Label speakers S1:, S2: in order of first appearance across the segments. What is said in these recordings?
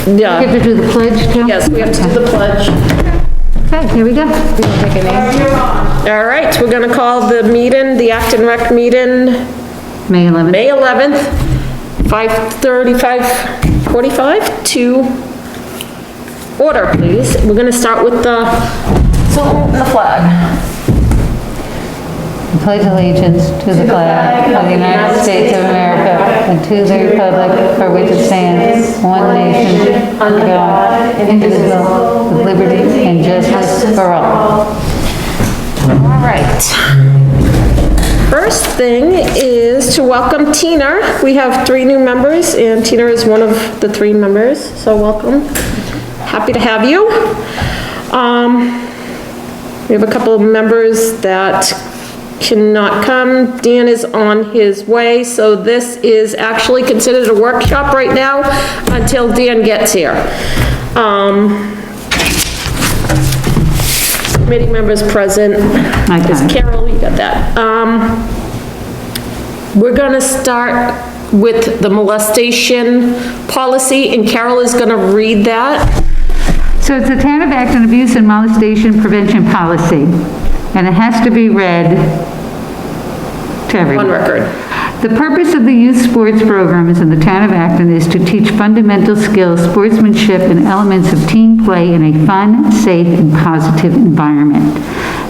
S1: We
S2: Yeah,
S1: have to do the pledge too?
S2: yes, we have to do the pledge.
S1: Okay, here we go.
S2: All right, we're gonna call the meeting, the Acton Rec meeting,
S1: May 11th.
S2: May 11th, 5:45 to order, please. We're gonna start with the salute and the flag.
S1: I pledge allegiance to the flag of the United States of America and to the republic for which it stands, one nation, under God, indivisible, with liberty and justice for all.
S2: All right. First thing is to welcome Tina. We have 3 new members, and Tina is one of the 3 members, so welcome. Happy to have you. We have a couple of members that cannot come. Dan is on his way, so this is actually considered a workshop right now until Dan gets here. Committee members present. Is Carol, you got that. We're gonna start with the molestation policy, and Carol is gonna read that.
S1: So it's the Town of Acton Abuse and Molestation Prevention Policy, and it has to be read to everyone.
S2: On record.
S1: The purpose of the youth sports programs in the Town of Acton is to teach fundamental skills, sportsmanship, and elements of team play in a fun, safe, and positive environment.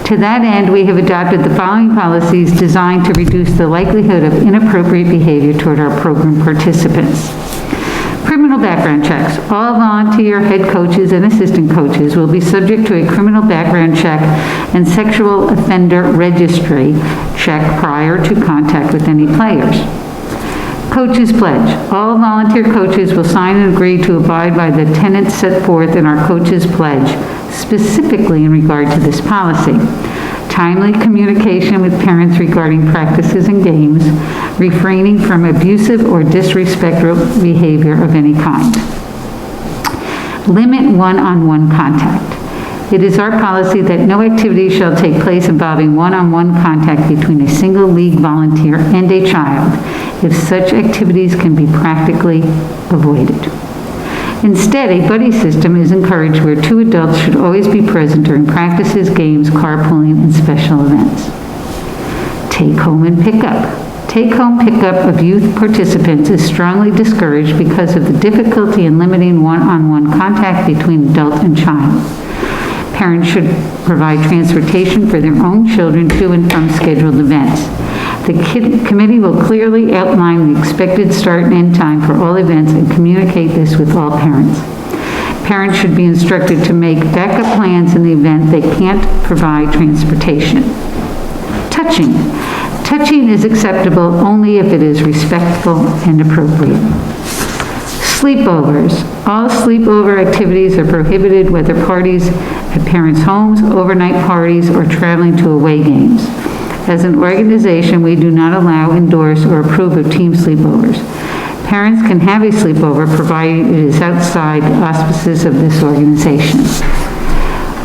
S1: To that end, we have adopted the following policies designed to reduce the likelihood of inappropriate behavior toward our program participants. Criminal background checks. All volunteer head coaches and assistant coaches will be subject to a criminal background check and sexual offender registry check prior to contact with any players. Coaches pledge. All volunteer coaches will sign and agree to abide by the tenets set forth in our coaches pledge, specifically in regard to this policy. Timely communication with parents regarding practices and games, refraining from abusive or disrespectful behavior of any kind. Limit one-on-one contact. It is our policy that no activity shall take place involving one-on-one contact between a single league volunteer and a child, if such activities can be practically avoided. Instead, a buddy system is encouraged where 2 adults should always be present during practices, games, carpooling, and special events. Take home and pick up. Take-home pickup of youth participants is strongly discouraged because of the difficulty in limiting one-on-one contact between adult and child. Parents should provide transportation for their own children to and from scheduled events. The committee will clearly outline the expected start and end time for all events and communicate this with all parents. Parents should be instructed to make backup plans in the event they can't provide transportation. Touching. Touching is acceptable only if it is respectful and appropriate. Sleepovers. All sleepover activities are prohibited, whether parties at parents' homes, overnight parties, or traveling to away games. As an organization, we do not allow, endorse, or approve of team sleepovers. Parents can have a sleepover provided it is outside the auspices of this organization.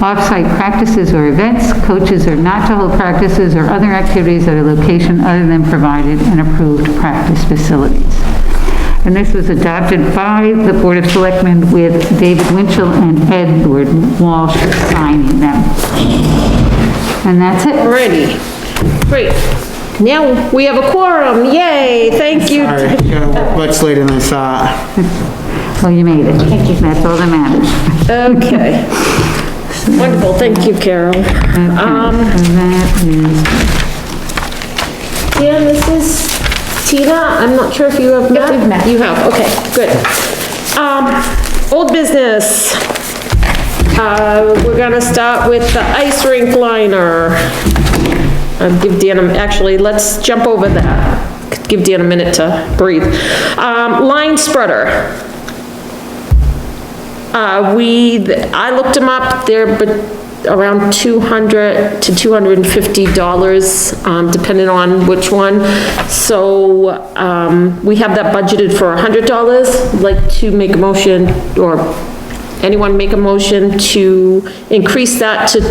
S1: Off-site practices or events. Coaches are not to hold practices or other activities at a location other than provided and approved practice facilities. And this was adopted by the Board of Selectmen with David Winchell and Edward Walsh signing them. And that's it.
S2: Alrighty. Great. Now we have a quorum. Yay, thank you.
S3: Sorry, much later than I thought.
S1: Well, you made it. Thank you. That's all that matters.
S2: Okay. Wonderful, thank you, Carol.
S1: So that is,
S2: Dan, this is Tina. I'm not sure if you have met.
S4: we've met.
S2: You have, okay, good. Old business. We're gonna start with the ice rink liner. I'll give Dan actually, let's jump over that. Give Dan a minute to breathe. Line spreader. I looked them up, they're around $200 to $250, depending on which one. So, we have that budgeted for $100. I'd like to make a motion, or anyone make a motion to increase that to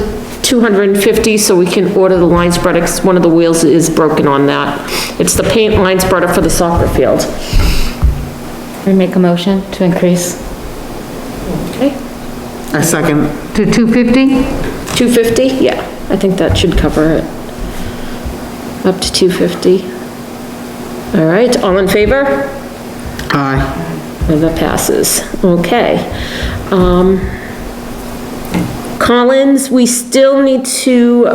S2: $250 so we can order the line spreader, because one of the wheels is broken on that. It's the paint line spreader for the soccer field.
S4: We make a motion to increase.
S2: Okay,
S3: A second.
S1: To 250?
S2: 250, yeah, I think that should cover it. Up to 250. All right, all in favor?
S3: Aye.
S2: And that passes, okay. Collins, we still need to,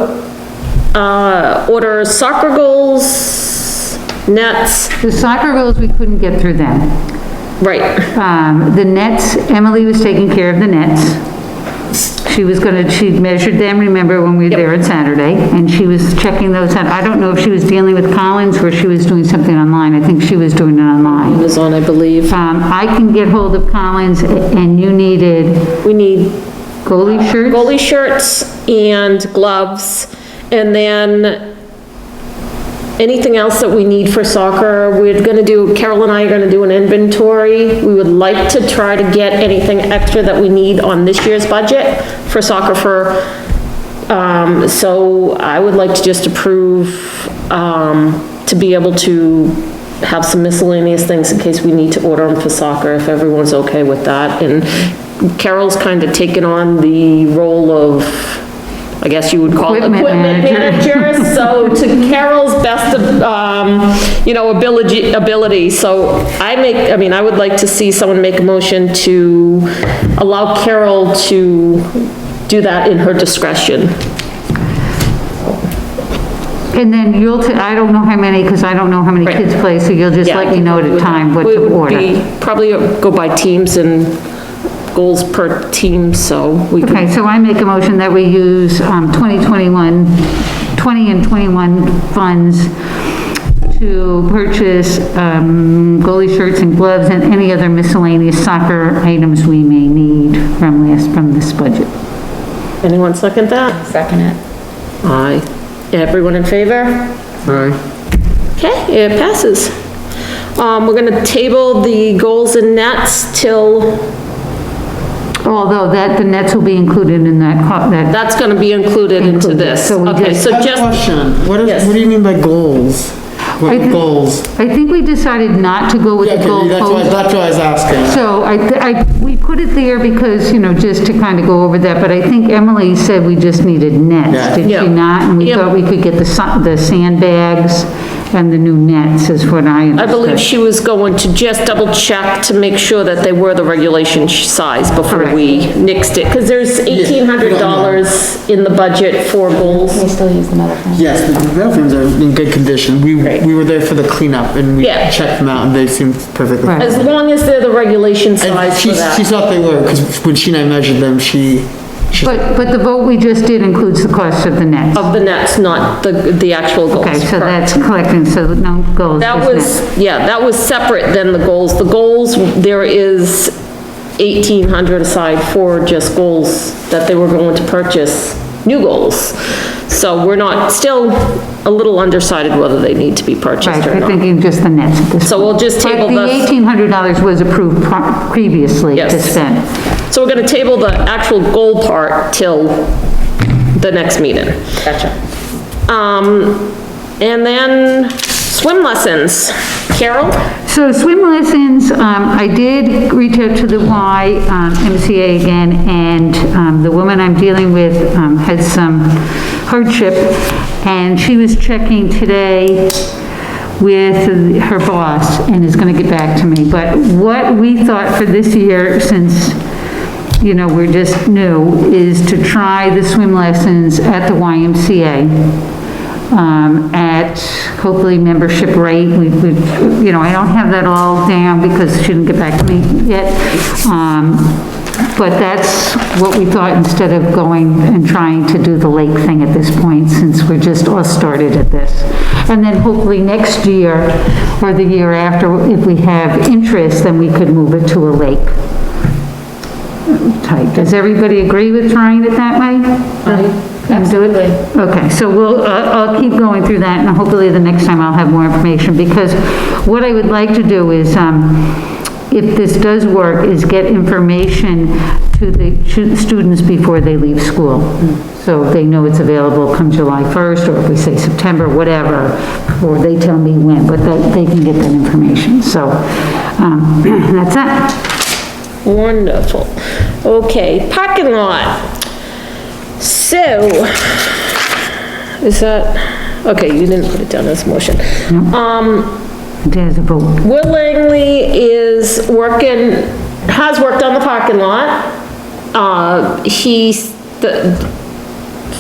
S2: order soccer goals, nets,
S1: The soccer goals, we couldn't get through them.
S2: right,
S1: The nets, Emily was taking care of the nets. She measured them, remember, when we were there on Saturday, and she was checking those out. I don't know if she was dealing with Collins or she was doing something online. I think she was doing it online.
S2: Amazon, I believe.
S1: I can get hold of Collins, and you needed
S2: We need
S1: goalie shirts?
S2: goalie shirts and gloves, and then anything else that we need for soccer, Carol and I are gonna do an inventory. We would like to try to get anything extra that we need on this year's budget for soccer so I would like to just approve, to be able to have some miscellaneous things in case we need to order them for soccer, if everyone's okay with that. And Carol's kind of taken on the role of, I guess you would call it
S1: Equipment
S2: equipment manager. So to Carol's best of, ability, so I would like to see someone make a motion to allow Carol to do that in her discretion.
S1: And then I don't know how many, because I don't know how many
S2: Right.
S1: kids play, so you'll just let me know at a time what
S2: We
S1: to
S2: would
S1: order.
S2: probably go by teams and goals per team, so we can.
S1: Okay, so I make a motion that we use 20 and 21 funds to purchase goalie shirts and gloves and any other miscellaneous soccer items we may need from this budget.
S2: Anyone second that?
S4: Second it.
S2: Aye. Everyone in favor?
S3: Aye.
S2: Okay, it passes. We're gonna table the goals and nets till,
S1: Although the nets will be included in that.
S2: that's gonna be included into
S1: Included,
S2: this.
S1: so we
S2: Okay,
S1: just-
S2: so
S3: I have a
S2: just,
S3: question.
S2: Yes.
S3: What do you mean by goals? What
S1: I think-
S3: goals?
S1: I think we decided not to go with
S3: Yeah,
S1: the
S3: okay,
S1: goal post.
S3: that's what I was asking.
S1: So we put it there because, just to kind of go over that, but I think Emily said we just needed nets,
S3: Yeah.
S1: did
S2: Yeah.
S1: she not? And we
S2: Yeah.
S1: thought we could get the sandbags and the new nets is what I understood.
S2: I believe she was going to just double check to make sure that they were the regulation size before
S1: Correct.
S2: we nixed it, because there's $1,800 in the budget for goals.
S4: We still use the metal frames.
S3: Yes, the bathrooms are in good condition.
S2: Right.
S3: We were there for the cleanup and we
S2: Yeah.
S3: checked them out and they seemed perfectly.
S1: Right.
S2: As long as they're the regulation
S3: And
S2: size
S3: she
S2: for that.
S3: thought they were, because when she and I measured them, she
S1: But the vote we just did includes the cost of the nets.
S2: Of the nets, not the actual goals.
S1: Okay, so
S2: correct.
S1: that's collecting, so no goals,
S2: That
S1: just
S2: was,
S1: nets.
S2: yeah, that was separate than the goals. The goals, there is 1,800 aside for just goals that they were going to purchase, new goals. So we're not, still a little undecided whether they need to be purchased
S1: Right,
S2: or
S1: I'm
S2: not.
S1: thinking just the nets at this
S2: So
S1: point.
S2: we'll just table
S1: But the
S2: the,
S1: $1,800 was approved previously to
S2: Yes.
S1: spend.
S2: so we're gonna table the actual goal part till the next meeting.
S4: Gotcha.
S2: And then swim lessons. Carol?
S1: So swim lessons, I did reach out to the YMCA again, and the woman I'm dealing with had some hardship, and she was checking today with her boss and is gonna get back to me. But what we thought for this year, since, we're just new, is to try the swim lessons at the YMCA. At hopefully membership rate. I don't have that all down because she didn't get back to me yet. But that's what we thought instead of going and trying to do the lake thing at this point, since we're just all started at this. And then hopefully next year or the year after, if we have interest, then we could move it to a lake type. Does everybody agree with trying it that way? Absolutely. Okay, so I'll keep going through that, and hopefully the next time I'll have more information, because what I would like to do is, if this does work, is get information to the students before they leave school. So they know it's available come July 1st, or if we say September, whatever, or they tell me when, but they can get that information. So, that's it.
S2: Wonderful. Okay, parking lot. So, is that, okay, you didn't put it down as a motion.
S1: There's a vote.
S2: Will Langley is working, has worked on the parking lot. He's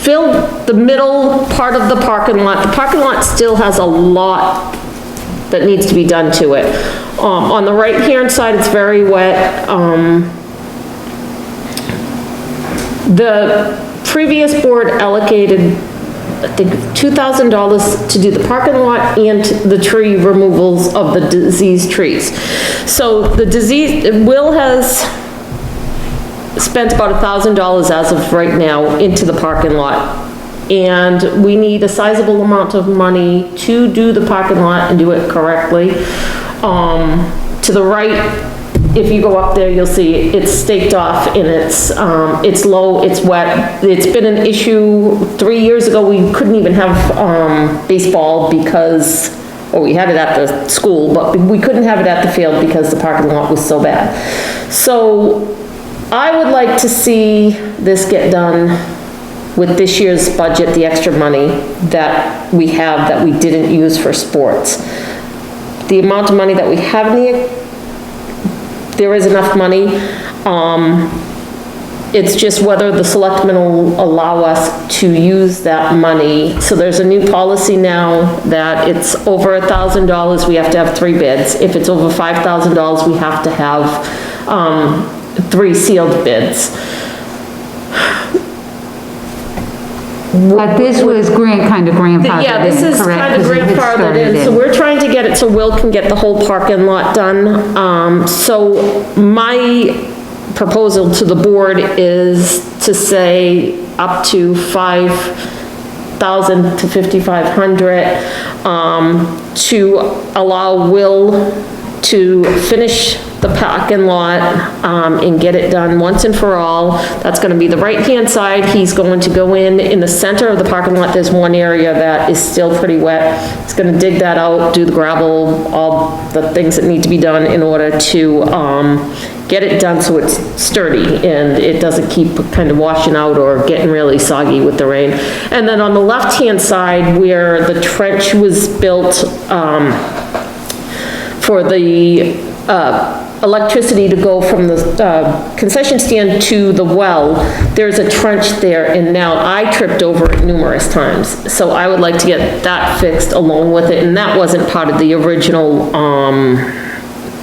S2: filled the middle part of the parking lot. The parking lot still has a lot that needs to be done to it. On the right-hand side, it's very wet. The previous board allocated, I think, $2,000 to do the parking lot and the tree removals of the diseased trees. So Will has spent about $1,000 as of right now into the parking lot. And we need a sizable amount of money to do the parking lot and do it correctly. To the right, if you go up there, you'll see it's staked off and it's low, it's wet. It's been an issue. 3 years ago, we couldn't even have baseball because, or we had it at the school, but we couldn't have it at the field because the parking lot was so bad. So I would like to see this get done with this year's budget, the extra money that we have that we didn't use for sports. The amount of money that we have there is enough money. It's just whether the selectmen will allow us to use that money. So there's a new policy now that it's over $1,000, we have to have 3 bids. If it's over $5,000, we have to have 3 sealed bids.
S1: But this was kind of grandfathered in,
S2: Yeah, this is
S1: correct?
S2: kind of
S1: 'Cause it had
S2: grandfathered
S1: started
S2: in, so we're trying to get it so Will can get the whole parking lot done. So my proposal to the board is to say up to 5,000 to 5,500, to allow Will to finish the parking lot, and get it done once and for all. That's gonna be the right-hand side. He's going to go in the center of the parking lot. There's one area that is still pretty wet. He's gonna dig that out, do the gravel, all the things that need to be done in order to, get it done so it's sturdy and it doesn't keep kind of washing out or getting really soggy with the rain. And then on the left-hand side where the trench was built, for the, electricity to go from the concession stand to the well, there's a trench there, and now I tripped over it numerous times. So I would like to get that fixed along with it, and that wasn't part of the original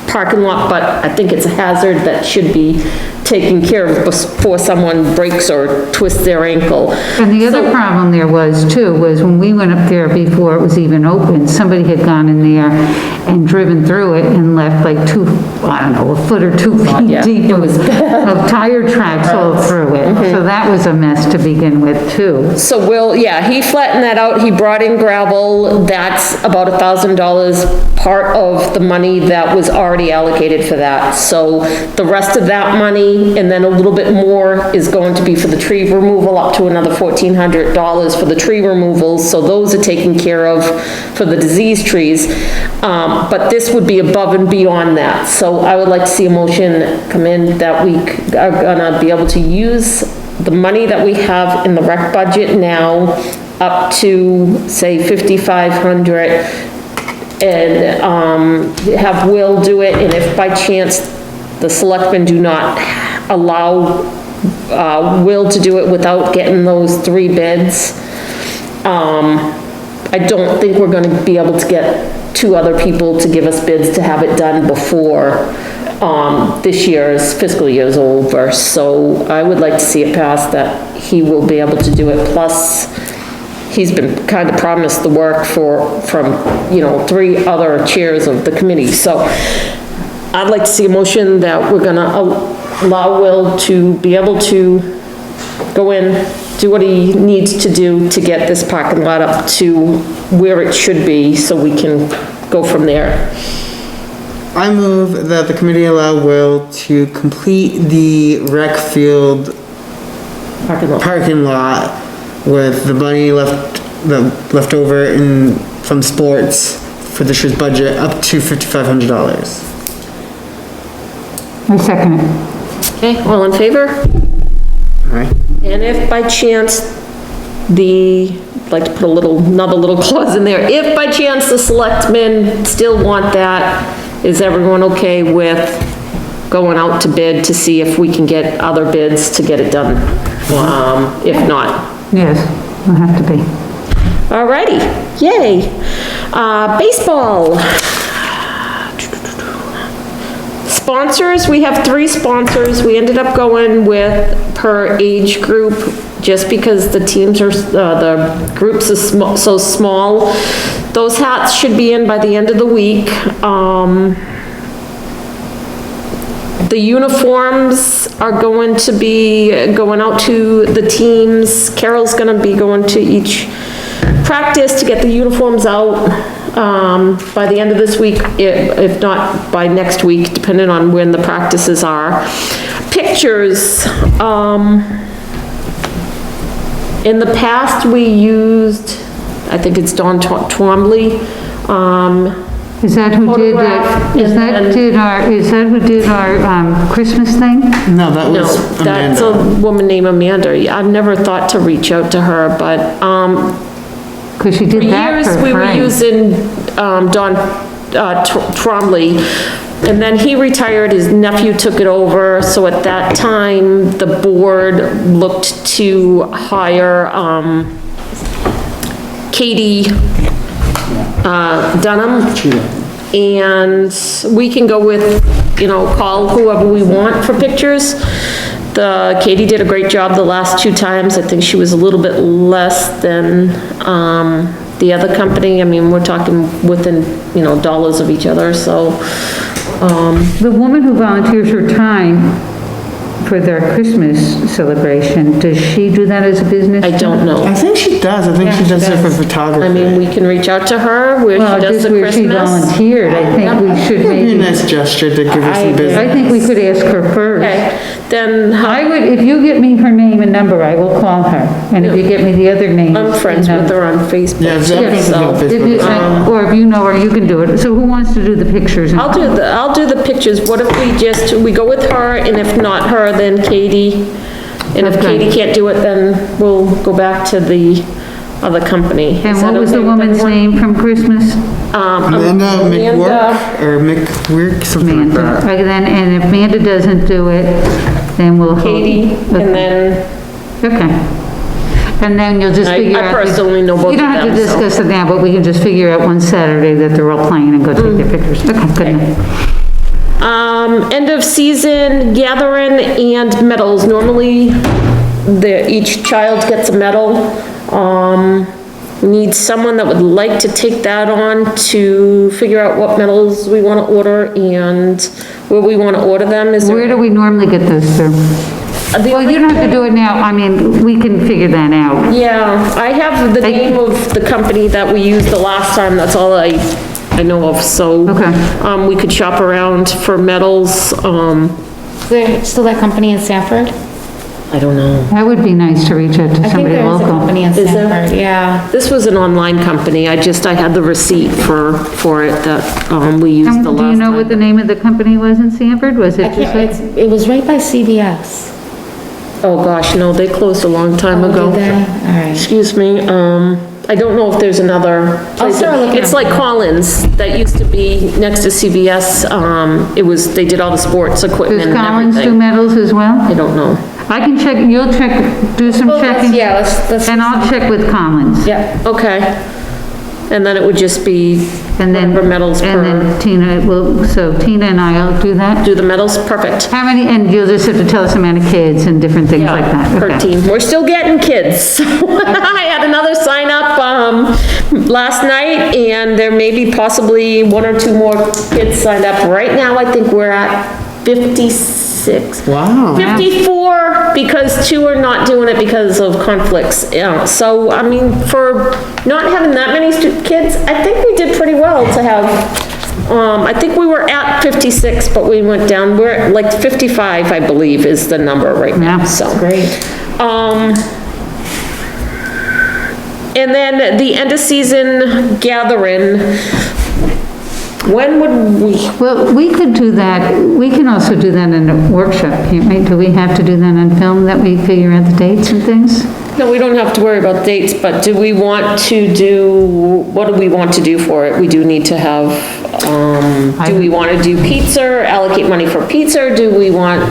S2: parking lot, but I think it's a hazard that should be taken care of before someone breaks or twists their ankle.
S1: And the other problem there was when we went up there before it was even open, somebody had gone in there and driven through it and left like a foot or 2 feet
S2: Yeah,
S1: deep
S2: it was
S1: of tire tracks all through it. So that was a mess to begin with too.
S2: So Will, yeah, he flattened that out, he brought in gravel, that's about $1,000, part of the money that was already allocated for that. So the rest of that money, and then a little bit more is going to be for the tree removal, up to another $1,400 for the tree removals, so those are taken care of for the diseased trees. But this would be above and beyond that, so I would like to see a motion come in that we are gonna be able to use the money that we have in the rec budget now up to, say, 5,500, and have Will do it, and if by chance the selectmen do not allow Will to do it without getting those 3 bids, I don't think we're gonna be able to get 2 other people to give us bids to have it done before this year's fiscal year is over. So I would like to see it passed that he will be able to do it, plus he's been kind of promised the work from 3 other chairs of the committee. So I'd like to see a motion that we're gonna allow Will to be able to go in, do what he needs to do to get this parking lot up to where it should be, so we can go from there.
S3: I move that the committee allow Will to complete the rec field parking lot with the money left over from sports for this year's budget up to $5,500.
S1: I second it.
S2: Okay, all in favor?
S3: Alright.
S2: And if by chance I'd like to put another little clause in there, if by chance the selectmen still want that, is everyone okay with going out to bid to see if we can get other bids to get it done? If not.
S1: Yes, will have to be.
S2: Alrighty, yay. Baseball. Sponsors, we have 3 sponsors. We ended up going with per age group, just because the teams are, the groups are so small. Those hats should be in by the end of the week. The uniforms are going to be going out to the teams. Carol's gonna be going to each practice to get the uniforms out by the end of this week, if not by next week, depending on when the practices are. Pictures, in the past, we used, I think it's Don Twombly,
S1: Is that who did,
S2: Photograph,
S1: is that who did our Christmas thing?
S3: No, that
S2: no,
S3: was
S2: that's a
S3: Amanda.
S2: woman named Amanda. I've never thought to reach out to her, but,
S1: Because she
S2: for
S1: did that
S2: years,
S1: for
S2: we were
S1: free.
S2: using, Don, Trombley, and then he retired, his nephew took it over, so at that time, the board looked to hire, Katie, Dunham, and we can go with, call whoever we want for pictures. Katie did a great job the last 2 times. I think she was a little bit less than, the other company. I mean, we're talking within, dollars of each other, so,
S1: The woman who volunteers her time for their Christmas celebration, does she do that as a business?
S2: I don't know.
S3: I think she does. I think
S1: Yeah,
S3: she does
S1: she
S3: it for
S1: does.
S3: photography.
S2: I mean, we can reach out to her where
S1: Well,
S2: she does
S1: just
S2: the
S1: where she
S2: Christmas.
S1: volunteered, I think we should
S3: It'd be a
S1: maybe,
S3: nice gesture to give her some business.
S1: I think we could ask her first.
S2: Okay, then,
S1: I would, if you get me her name and number, I will call her, and if you get me the other name.
S2: I'm friends with her on Facebook.
S3: Yeah, exactly.
S2: so-
S3: Facebook.
S1: If you- Or if you know her, you can do it. So who wants to do the pictures?
S2: I'll do the pictures. What if we go with her, and if not her, then Katie? And if
S1: Okay.
S2: Katie can't do it, then we'll go back to the other company.
S1: And
S2: Is that
S1: what was
S2: okay
S1: the
S2: with
S1: woman's
S2: everyone?
S1: name from Christmas?
S3: Amanda McWork, or McWork, something like
S1: Amanda.
S3: that.
S1: And if Amanda doesn't do it, then we'll.
S2: Katie,
S1: Okay.
S2: and then,
S1: Okay. And then you'll just
S2: I
S1: figure out.
S2: personally know both
S1: You don't
S2: of
S1: have to
S2: them, so.
S1: discuss it now, but we can just figure out one Saturday that they're all playing and go take their pictures. Okay, good enough.
S2: end of season gathering and medals. Normally, each child gets a medal. Need someone that would like to take that on to figure out what medals we want to order and where we want to order them. Is there?
S1: Where do we normally get those through? Well, you don't have to do it now. I mean, we can figure that out.
S2: Yeah, I have the name of the company that we used the last time, that's all I know of, so.
S1: Okay.
S2: We could shop around for medals,
S4: Is there still that company in Sanford?
S2: I don't know.
S1: That would be nice to reach out to
S4: I think
S1: somebody
S4: there is a
S1: local.
S4: company in
S2: Is there?
S4: Sanford, yeah.
S2: This was an online company, I had the receipt for it that, we used the last
S1: Do you know what the
S2: time.
S1: name of the company was in Sanford? Was
S4: I
S1: it just
S4: can't,
S1: like?
S4: it was right by CVS.
S2: Oh, gosh, no, they closed a long time
S4: Oh,
S2: ago.
S4: did they? All right.
S2: Excuse me, I don't know if there's another place.
S4: start looking
S2: It's
S4: up.
S2: like Collins, that used to be next to CVS, they did all the sports equipment
S1: Does
S2: and
S1: Collins do
S2: everything.
S1: medals as well?
S2: I don't know.
S1: I can check, you'll check, do some
S4: Well,
S1: checking.
S4: Yeah, let's,
S1: And I'll check with Collins.
S4: yeah.
S2: Okay. And then it would just be
S1: And then,
S2: whatever medals
S1: and
S2: per,
S1: then Tina will, so Tina and I'll do that.
S2: do the medals, perfect.
S1: How many, and you'll just have to tell us the amount of kids and different things like that.
S2: Per
S1: Okay.
S2: team. We're still getting kids. I had another sign up, last night, and there may be possibly 1 or 2 more kids signed up. Right now, I think we're at 56.
S3: Wow.
S2: 54, because 2 are not doing it because of conflicts. Yeah, so, I mean, for not having that many kids, I think we did pretty well to have, I think we were at 56, but we went down, we're at like 55, I believe, is the number right now,
S1: Yeah,
S2: so.
S4: Great.
S2: And then the end of season gathering, When would we,
S1: Well, we could do that, we can also do that in a workshop, can't we? Do we have to do that on film, that we figure out the dates and things?
S2: no, we don't have to worry about dates, but do we want to do, what do we want to do for it? We do need to have, do we want to do pizza, allocate money for pizza, or do we want,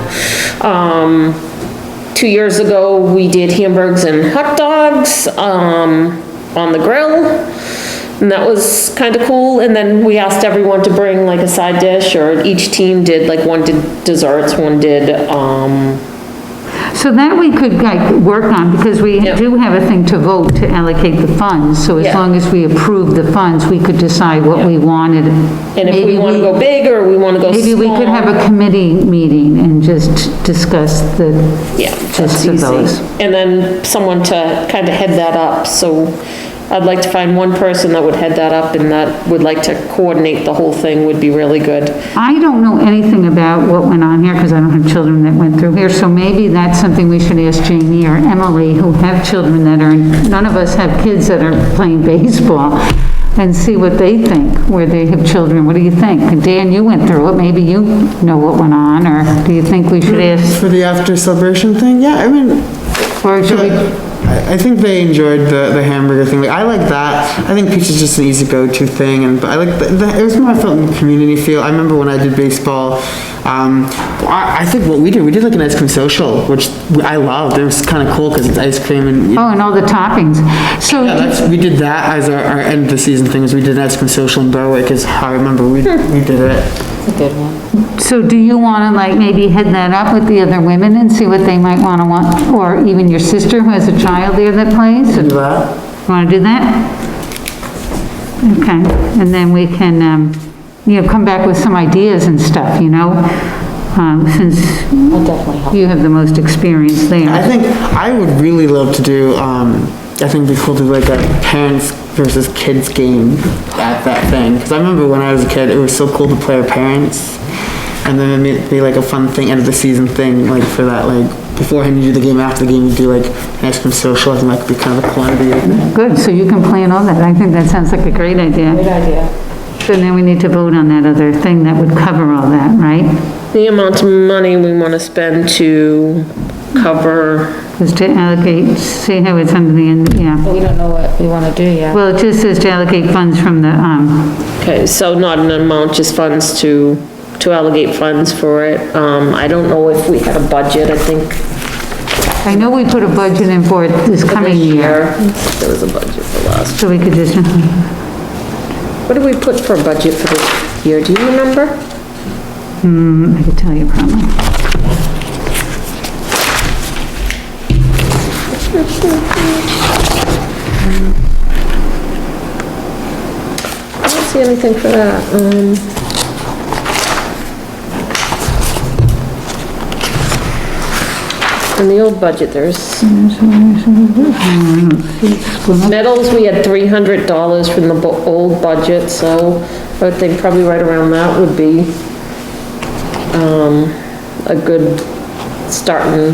S2: 2 years ago, we did hamburgers and hot dogs, on the grill. And that was kind of cool, and then we asked everyone to bring like a side dish, or each team did, like, one did desserts, one did,
S1: So that we could like work on, because we
S2: Yeah.
S1: do have a thing to vote to allocate the funds. So as
S2: Yeah.
S1: long as we approve the funds, we could decide what we wanted.
S2: and if we
S1: Maybe
S2: want to go big, or we want to go small.
S1: Maybe we could have a committee meeting and just discuss the
S2: Yeah, that's
S1: gist of
S2: easy.
S1: those.
S2: And then someone to kind of head that up, so I'd like to find one person that would head that up and that would like to coordinate the whole thing would be really good.
S1: I don't know anything about what went on here, because I don't have children that went through here, so maybe that's something we should ask Jamie or Emily, who have children that are, none of us have kids that are playing baseball, and see what they think, where they have children. What do you think? And Dan, you went through it, maybe you know what went on, or do you think we should ask,
S3: For the after celebration thing, yeah, I mean,
S1: or should we?
S3: I think they enjoyed the hamburger thing. Like, I like that. I think pizza's just an easy go-to thing, and I like it was more, I felt, community feel. I remember when I did baseball, I think what we did like an ice cream social, which I loved. It was kind of cool because it's ice cream and,
S1: Oh, and all the toppings. So,
S3: yeah, we did that as our end of the season thing, is we did an ice cream social in Berwick, is how I remember we did it.
S4: It's a good one.
S1: so do you want to like maybe head that up with the other women and see what they might want, or even your sister who has a child there that plays?
S3: Do that.
S1: Want to do that? Okay, and then we can, come back with some ideas and stuff, since
S4: I'll definitely help.
S1: you have the most experience
S3: I
S1: there.
S3: think I would really love to do, I think it'd be cool to do like a parents versus kids game at that thing. Because I remember when I was a kid, it was so cool to play our parents. And then it'd be like a fun thing, end of the season thing, like for that, like beforehand you do the game, after the game you do like an ice cream social. I think that could be kind of a cool idea.
S1: Good, so you can plan all that. I think that sounds like a great idea.
S4: Good idea.
S1: So then we need to vote on that other thing that would cover all that, right?
S2: The amount of money we want to spend to cover,
S1: Is to allocate, see how it's under the end, yeah.
S4: But we don't know what we want to do yet.
S1: Well, it just says to allocate funds from the,
S2: okay, so not an amount, just funds to allocate funds for it. I don't know if we had a budget, I think.
S1: I know we put a budget in for it this coming year,
S2: There was a budget for last.
S1: so we could just,
S2: What did we put for a budget for this year? Do you remember?
S1: I could tell you probably.
S2: I don't see anything for that. In the old budget, there's medals, we had $300 from the old budget, so I would think probably right around that would be, a good starting.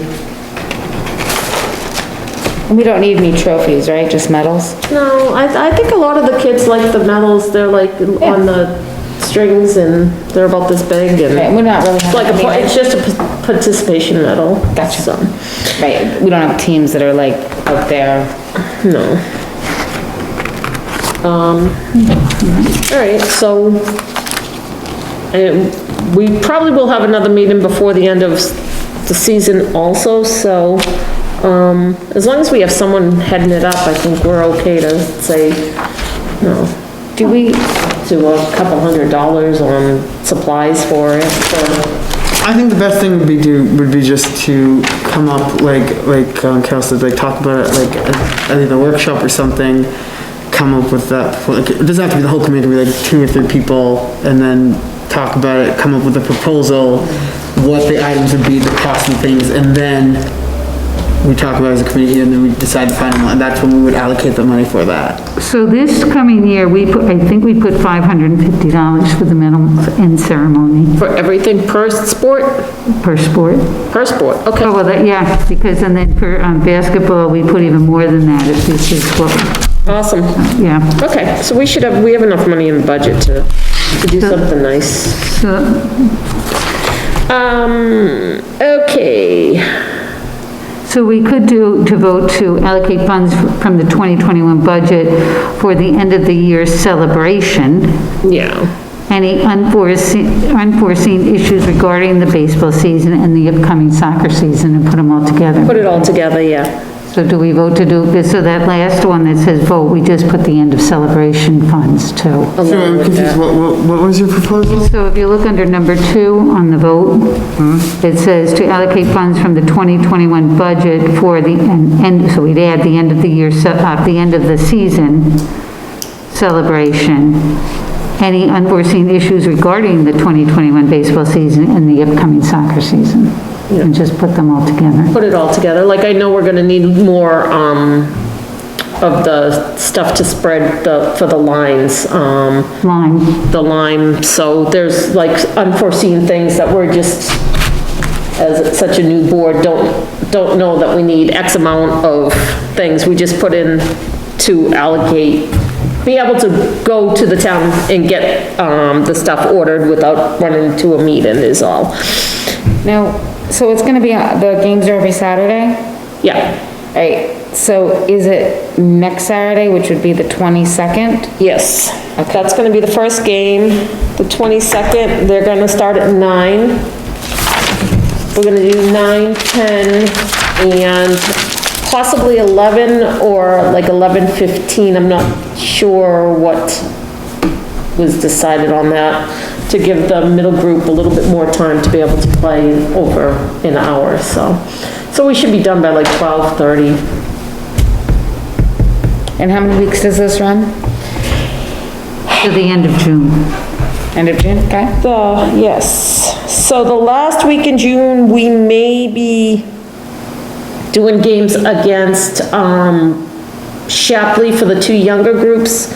S4: We don't need any trophies, right? Just medals?
S2: No, I think a lot of the kids like the medals, they're like on the strings and they're about this big
S4: Right,
S2: and
S4: we're not really
S2: it's like
S4: having any-
S2: it's just a participation medal.
S4: Gotcha.
S2: So,
S4: Right, we don't have teams that are like out there.
S2: no. All right, so, we probably will have another meeting before the end of the season also, so, as long as we have someone heading it up, I think we're okay to say, no,
S4: Do we,
S2: to a couple $100 on supplies for it, so.
S3: I think the best thing would be just to come up, like Carol said, like talk about it, like at either a workshop or something, come up with that, like, it doesn't have to be the whole committee, it could be like 2 or 3 people, and then talk about it, come up with a proposal, what the items would be, the cost and things, and then we talk about it as a committee, and then we decide the final one, and that's when we would allocate the money for that.
S1: So this coming year, I think we put $550 for the medal and ceremony
S2: For everything per sport?
S1: per sport.
S2: Per sport,
S1: Oh,
S2: okay.
S1: well, yeah, because, and then for basketball, we put even more than that, if this is what,
S2: Awesome.
S1: yeah.
S2: Okay, so we have enough money in the budget to to do something nice.
S1: So,
S2: Okay,
S1: so we could to vote to allocate funds from the 2021 budget for the end of the year celebration.
S2: yeah.
S1: Any unforeseen issues regarding the baseball season and the upcoming soccer season, and put them all together.
S2: Put it all together, yeah.
S1: So do we vote to do this? So that last one that says vote, we just put the end of celebration funds too.
S3: So
S2: Along
S3: I'm
S2: with
S3: confused,
S2: that.
S3: what was your proposal?
S1: So if you look under number 2 on the vote, it says to allocate funds from the 2021 budget for the, and so we'd add the end of the year, the end of the season celebration. Any unforeseen issues regarding the 2021 baseball season and the upcoming soccer season. And just put them all together.
S2: Put it all together. Like, I know we're gonna need more, of the stuff to spread for the lines,
S1: Line.
S2: the lime. So there's like unforeseen things that we're just, as such a new board, don't know that we need X amount of things. We just put in to allocate, be able to go to the town and get, the stuff ordered without running to a meeting is all.
S4: Now, so it's gonna be, the games are every Saturday?
S2: Yeah,
S4: Right, so is it next Saturday, which would be the 22nd?
S2: yes. That's gonna be the first game, the 22nd. They're gonna start at 9. We're gonna do 9, 10, and possibly 11 or like 11:15. I'm not sure what was decided on that, to give the middle group a little bit more time to be able to play over an hour, so. So we should be done by like 12:30.
S4: And how many weeks does this run?
S1: To the end of June.
S4: End of June, okay?
S2: Yes, so the last week in June, we may be doing games against, Shapley for the 2 younger groups,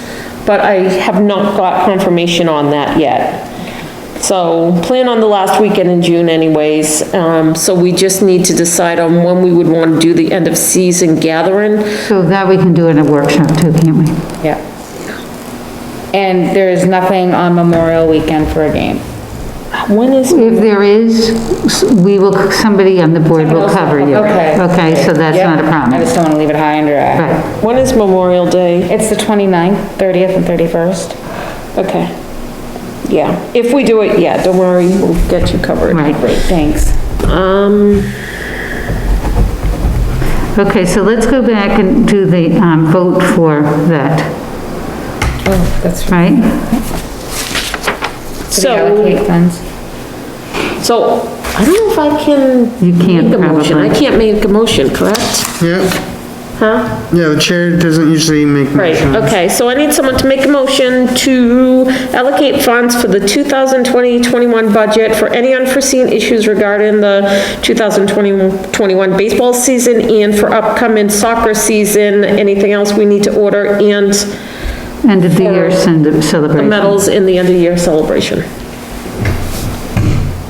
S2: but I have not got confirmation on that yet. So plan on the last weekend in June anyways, so we just need to decide on when we would want to do the end of season gathering.
S1: So that we can do in a workshop too, can't we?
S4: Yeah. And there is nothing on Memorial Weekend for a game?
S2: When is,
S1: If there is, we will, somebody on the board will cover you.
S4: Okay.
S1: Okay, so that's
S4: Yep.
S1: not a
S4: I
S1: problem.
S4: just don't wanna leave it high and dry.
S1: Right.
S2: when is Memorial Day?
S4: It's the 29th, 30th, and 31st.
S2: Okay. Yeah, if we do it, yeah, don't worry, we'll get you covered.
S1: Right.
S4: Great, thanks.
S1: Okay, so let's go back and do the vote for that,
S4: Oh, that's right.
S1: right?
S4: To allocate
S2: So,
S4: funds.
S2: so, I don't know if I can
S1: You can't
S2: make a motion. I
S1: probably.
S2: can't make a motion, correct?
S3: Yeah,
S2: Huh?
S3: yeah, the chair doesn't usually make
S2: Right,
S3: motions.
S2: okay, so I need someone to make a motion to allocate funds for the 2020-21 budget for any unforeseen issues regarding the 2020-21 baseball season and for upcoming soccer season, anything else we need to order, and
S1: End of the year
S2: the
S1: celebration.
S2: medals in the end of year celebration.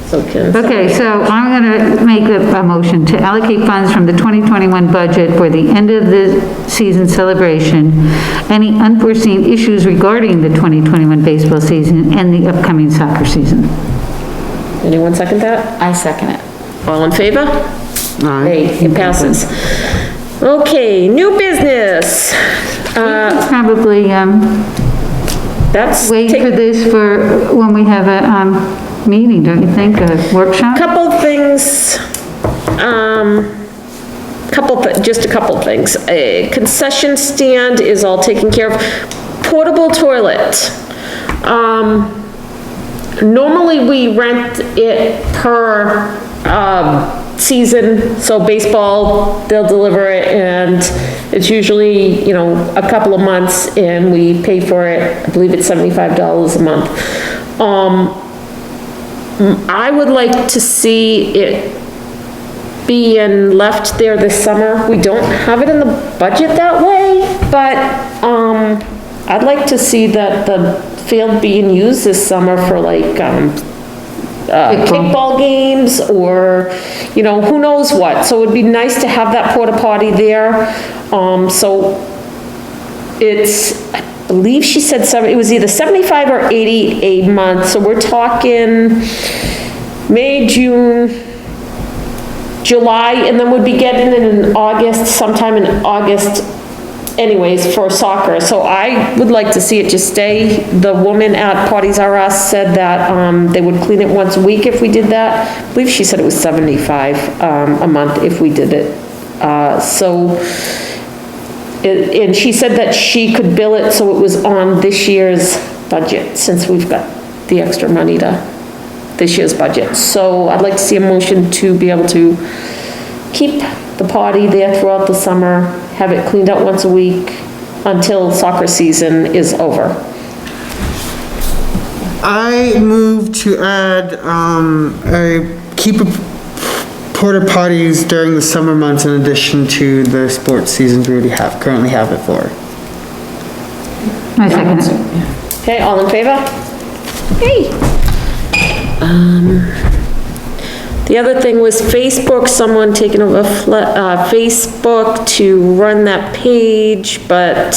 S2: So can,
S1: Okay, so I'm gonna make a motion to allocate funds from the 2021 budget for the end of the season celebration, any unforeseen issues regarding the 2021 baseball season and the upcoming soccer season.
S2: anyone second that?
S4: I second it.
S2: All in favor?
S3: Aye.
S2: Hey, it passes. Okay, new business.
S1: Probably,
S2: That's,
S1: wait for this for when we have a, meeting, don't you think, a workshop?
S2: couple things, just a couple things. A concession stand is all taken care of. Portable toilet. Normally we rent it per, season, so baseball, they'll deliver it, and it's usually, a couple of months, and we pay for it, I believe it's $75 a month. I would like to see it being left there this summer. We don't have it in the budget that way, but, I'd like to see that the field being used this summer for like, kickball games, or, who knows what. So it'd be nice to have that porta potty there. So it's, I believe she said it was either 75 or 80 a month, so we're talking May, June, July, and then we'd be getting it in August, sometime in August anyways, for soccer. So I would like to see it just stay. The woman at Potties R Us said that, they would clean it once a week if we did that. I believe she said it was 75, a month if we did it. And she said that she could bill it so it was on this year's budget, since we've got the extra money to this year's budget. So I'd like to see a motion to be able to keep the potty there throughout the summer, have it cleaned out once a week until soccer season is over.
S3: I move to add, keep porta potties during the summer months in addition to the sports seasons we already currently have it for.
S1: I second it.
S2: Okay, all in favor? Hey. The other thing was Facebook, someone taking over Facebook to run that page, but,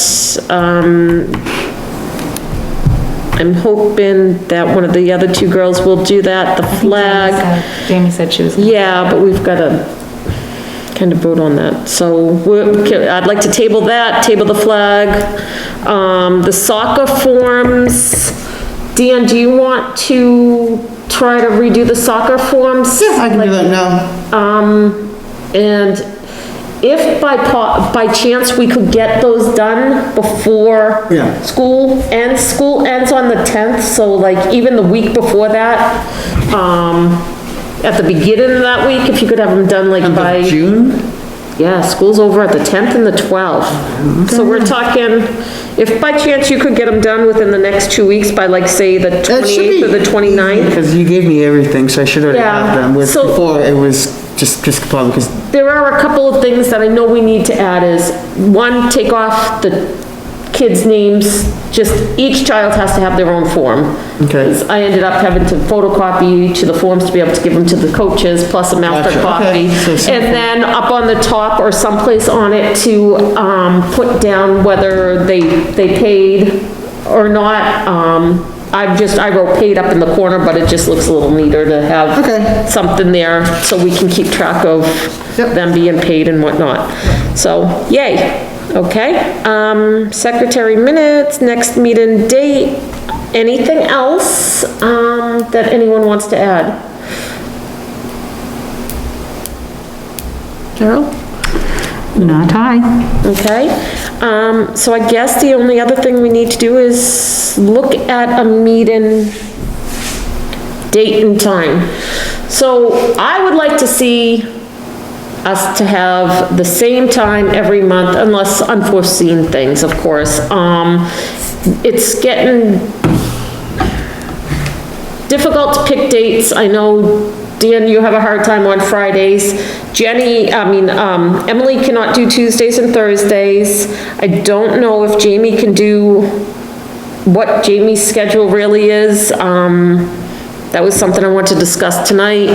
S2: I'm hoping that one of the other two girls will do that, the flag.
S4: Jamie said she was.
S2: Yeah, but we've got to kind of vote on that. So I'd like to table that, table the flag. The soccer forms, Dan, do you want to try to redo the soccer forms?
S3: Yeah, I can do that now.
S2: And if by chance we could get those done before
S3: Yeah.
S2: school ends on the 10th, so like even the week before that, at the beginning of that week, if you could have them done like by
S3: June?
S2: Yeah, school's over at the 10th and the 12th. So we're talking, if by chance you could get them done within the next 2 weeks by like, say, the 28th or the 29th.
S3: Because you gave me everything, so I should already
S2: Yeah,
S3: have them.
S2: so-
S3: Before, it was just probably because,
S2: There are a couple of things that I know we need to add is, one, take off the kids' names, just each child has to have their own form.
S3: Okay.
S2: 'Cause I ended up having to photocopy each of the forms to be able to give them to the coaches, plus a master
S3: Gotcha,
S2: copy.
S3: okay. So simple.
S2: And then up on the top or someplace on it to, put down whether they paid or not. I wrote paid up in the corner, but it just looks a little neater to have
S3: Okay.
S2: something there so we can keep track of
S3: Yep.
S2: them being paid and whatnot. So, yay, okay. Secretary minutes, next meeting date, anything else, that anyone wants to add? Carol?
S1: Not I.
S2: Okay, so I guess the only other thing we need to do is look at a meeting date and time. So I would like to see us to have the same time every month, unless unforeseen things, of course. It's getting difficult to pick dates. I know, Dan, you have a hard time on Fridays. Emily cannot do Tuesdays and Thursdays. I don't know if Jamie can do what Jamie's schedule really is. That was something I want to discuss tonight.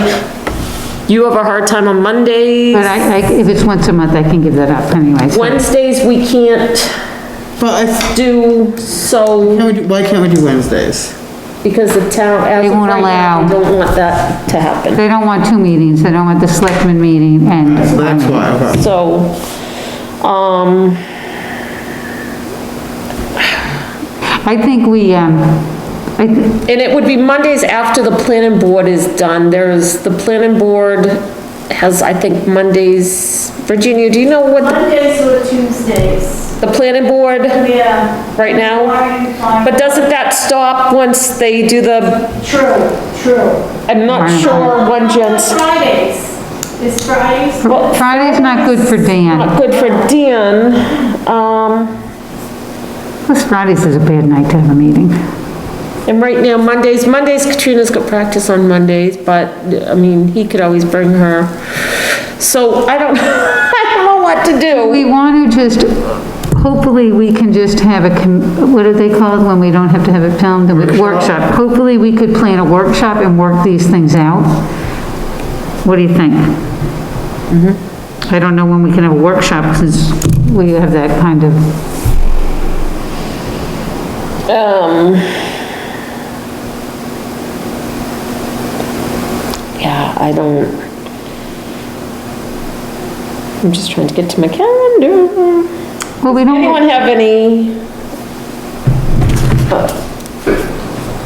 S2: You have a hard time on Mondays.
S1: But if it's once a month, I can give that up anyway. so-
S2: Wednesdays, we can't
S3: but
S2: do, so,
S3: why can't we do Wednesdays?
S2: because the town, as
S1: They
S2: of
S1: won't
S2: right now,
S1: allow.
S2: they don't want that to happen.
S1: They don't want two meetings, they don't want the selectmen meeting and.
S3: So that's why, okay.
S2: So,
S1: I think we,
S2: and it would be Mondays after the planning board is done. The planning board has, I think, Mondays. Virginia, do you know what
S5: Mondays or Tuesdays.
S2: the planning board
S5: Yeah.
S2: right now?
S5: Fine.
S2: But doesn't that stop once they do the,
S5: True.
S2: I'm not sure when Jen's,
S5: Fridays. Is Fridays?
S2: well,
S1: Friday's not good for Dan.
S2: not good for Dan.
S1: Plus Fridays is a bad night to have a meeting.
S2: And right now, Mondays, Katrina's got practice on Mondays, but, I mean, he could always bring her. So I don't, I don't know what to do.
S1: We want to just, hopefully we can just have what do they call it when we don't have to have it filmed? A workshop. Hopefully we could plan a workshop and work these things out. What do you think? I don't know when we can have a workshop since we have that kind of,
S2: Yeah, I don't. I'm just trying to get to my calendar.
S1: Well, we don't,
S2: Anyone have any?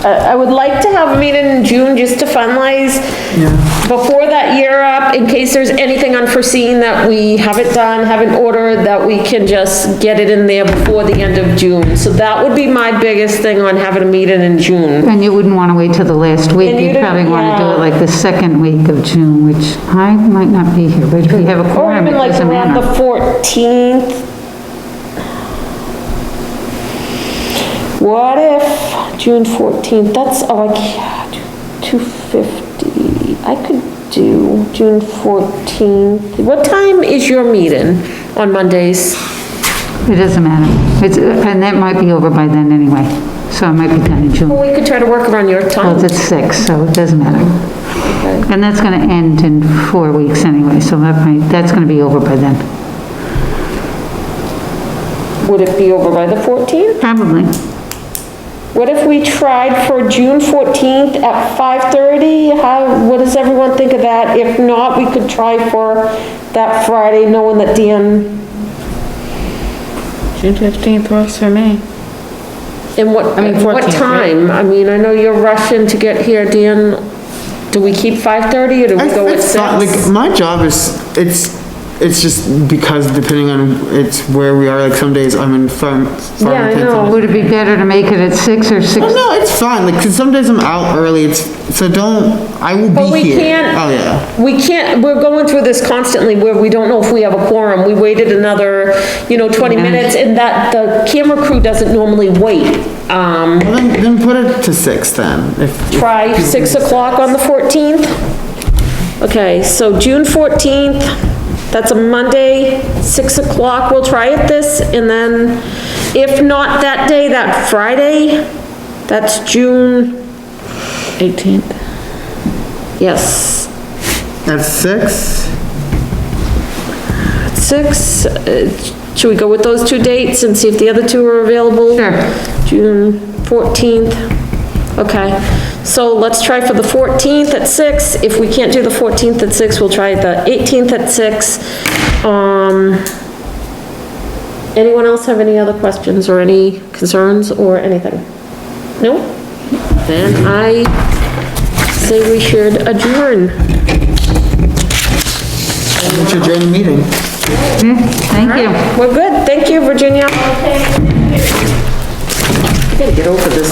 S2: I would like to have a meeting in June just to finalize before that year up, in case there's anything unforeseen that we haven't done, haven't ordered, that we can just get it in there before the end of June. So that would be my biggest thing on having a meeting in June.
S1: and you wouldn't want to wait till the last week.
S2: And you
S1: You'd probably
S2: didn't-
S1: want to do
S2: yeah.
S1: it like the second week of June, which I might not be here, but if we have a
S2: Or
S1: quorum, it
S2: even like
S1: doesn't
S2: around the
S1: matter.
S2: 14th. What if June 14th, that's, oh, I can't, 250, I could do June 14th. What time is your meeting on Mondays?
S1: It doesn't matter. And that might be over by then anyway, so it might be done in June.
S2: Well, we could try to work around your
S1: Well,
S2: time.
S1: it's at 6, so it doesn't matter.
S2: Okay.
S1: And that's gonna end in 4 weeks anyway, so that's gonna be over by then.
S2: Would it be over by the 14th?
S1: Probably.
S2: What if we tried for June 14th at 5:30? What does everyone think of that? If not, we could try for that Friday, knowing that Dan,
S4: June 15th works for me.
S2: and what
S4: 14th,
S2: time? I mean, I know you're rushing to get here, Dan. Do we keep 5:30 or do we go at
S3: It's not, like,
S2: 6?
S3: my job is, it's just because depending on, it's where we are, like, some days I'm in
S2: Yeah, I know.
S1: Would it be better to make it at 6 or 6?
S3: Oh, no, it's fine, like, 'cause some days I'm out early, so I will
S2: But
S3: be
S2: we
S3: here.
S2: can't-
S3: Oh, yeah.
S2: We can't, we're going through this constantly where we don't know if we have a quorum. We waited another, 20 minutes and that, the camera crew doesn't normally wait.
S3: Well, then put it to 6 then, if.
S2: Try 6 o'clock on the 14th? Okay, so June 14th, that's a Monday, 6 o'clock, we'll try it this, and then if not that day, that Friday, that's June,
S4: 18th.
S2: yes,
S3: At 6?
S2: 6. Should we go with those two dates and see if the other two are available?
S1: Sure.
S2: June 14th. Okay, so let's try for the 14th at 6. If we can't do the 14th at 6, we'll try the 18th at 6. Anyone else have any other questions or any concerns or anything? No? Then I say we should adjourn.
S3: Let's adjourn the meeting.
S1: Yeah, thank you.
S2: We're good, thank you, Virginia. I gotta get over this